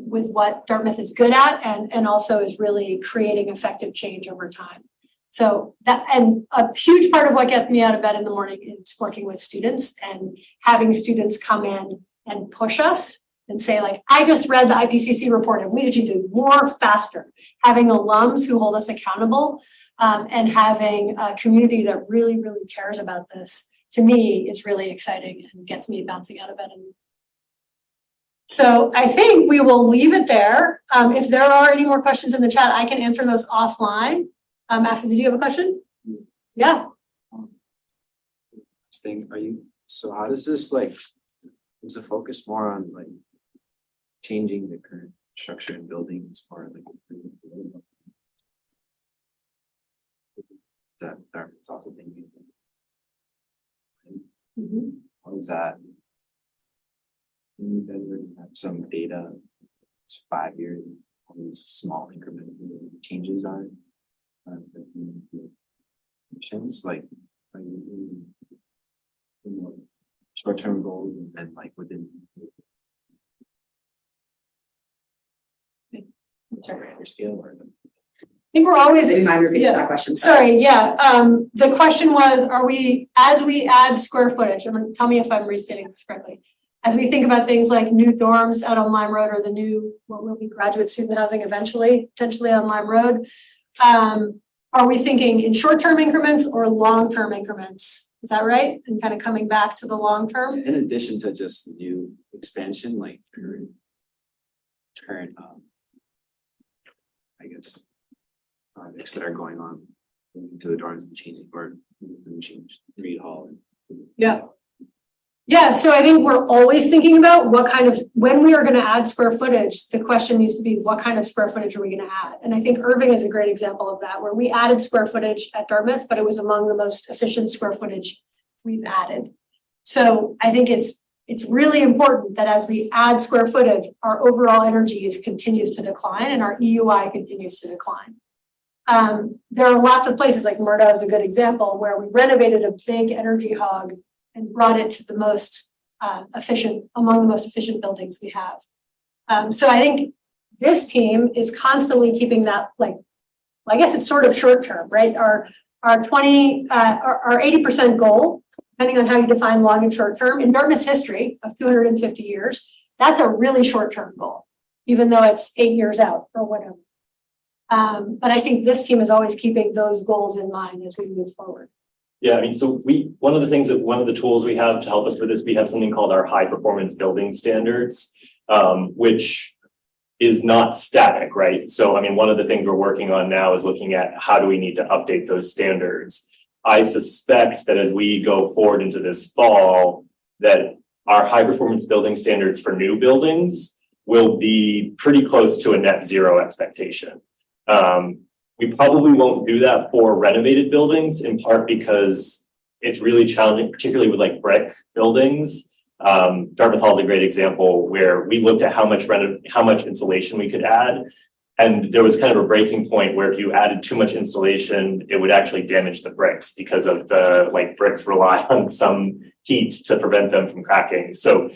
what Dartmouth is good at and also is really creating effective change over time. So that, and a huge part of what gets me out of bed in the morning is working with students and having students come in and push us and say like, I just read the IPCC report and we need you to do more faster. Having alums who hold us accountable and having a community that really, really cares about this, to me, is really exciting and gets me bouncing out of bed. So I think we will leave it there. If there are any more questions in the chat, I can answer those offline. After, did you have a question? Yeah. So how does this like, is the focus more on like changing the current structure and buildings or like that Dartmouth's also thinking? How is that? You guys have some data, it's 5 years, all these small incremental changes are missions, like short-term goals and then like within. grander scale or the. I think we're always, Do you mind repeating yeah. that question? Sorry, yeah, the question was, as we add square footage, tell me if I'm restating this correctly. As we think about things like new dorms out on Lime Road or the new, what will be graduate student housing eventually, potentially on Lime Road, are we thinking in short-term increments or long-term increments? Is that right? And kind of coming back to the long-term? In addition to just new expansion, like current, I guess, projects that are going on into the dorms and changing or change Reed Hall. Yeah. Yeah, so I think we're always thinking about when we are going to add square footage, the question needs to be what kind of square footage are we going to add? And I think Irving is a great example of that, where we added square footage at Dartmouth, but it was among the most efficient square footage we've added. So I think it's really important that as we add square footage, our overall energy continues to decline and our EUI continues to decline. There are lots of places, like Murdo is a good example, where we renovated a big energy hog and brought it to the most among the most efficient buildings we have. So I think this team is constantly keeping that, I guess it's sort of short term, right? Our 80% goal, depending on how you define long and short term, in Dartmouth's history of 250 years, that's a really short term goal, even though it's 8 years out or whatever. But I think this team is always keeping those goals in mind as we move forward. Yeah, I mean, so one of the tools we have to help us with this, we have something called our high performance building standards, which is not static, right? So, I mean, one of the things we're working on now is looking at how do we need to update those standards. I suspect that as we go forward into this fall, that our high performance building standards for new buildings will be pretty close to a net zero expectation. We probably won't do that for renovated buildings, in part because it's really challenging, particularly with like brick buildings. Dartmouth Hall is a great example where we looked at how much insulation we could add. And there was kind of a breaking point where if you added too much insulation, it would actually damage the bricks because of bricks rely on some heat to prevent them from cracking. So,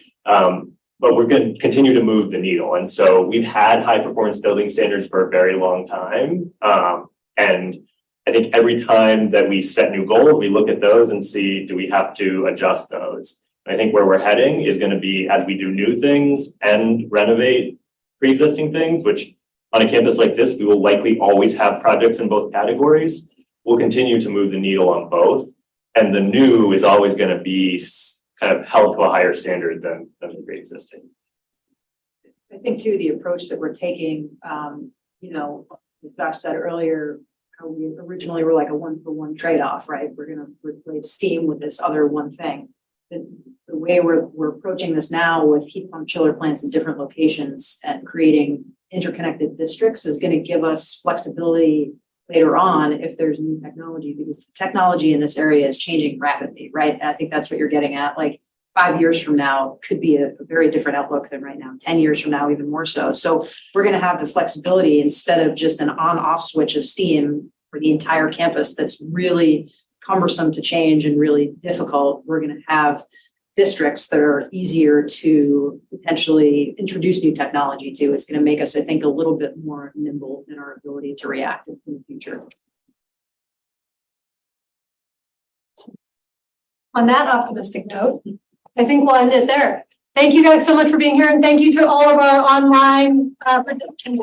but we're going to continue to move the needle. And so we've had high performance building standards for a very long time. And I think every time that we set new goals, we look at those and see, do we have to adjust those? And I think where we're heading is going to be as we do new things and renovate pre-existing things, which on a campus like this, we will likely always have projects in both categories. We'll continue to move the needle on both. And the new is always going to be kind of held to a higher standard than the pre-existing. I think too, the approach that we're taking, Josh said earlier, how we originally were like a 1-for-1 trade-off, right? We're going to replace steam with this other one thing. The way we're approaching this now with heat pump chiller plants in different locations and creating interconnected districts is going to give us flexibility later on if there's new technology, because the technology in this area is changing rapidly, right? And I think that's what you're getting at. Like 5 years from now could be a very different outlook than right now. 10 years from now, even more so. So we're going to have the flexibility instead of just an on-off switch of steam for the entire campus that's really cumbersome to change and really difficult. We're going to have districts that are easier to potentially introduce new technology to. It's going to make us, I think, a little bit more nimble in our ability to react in the future. On that optimistic note, I think we'll end it there. Thank you guys so much for being here, and thank you to all of our online participants.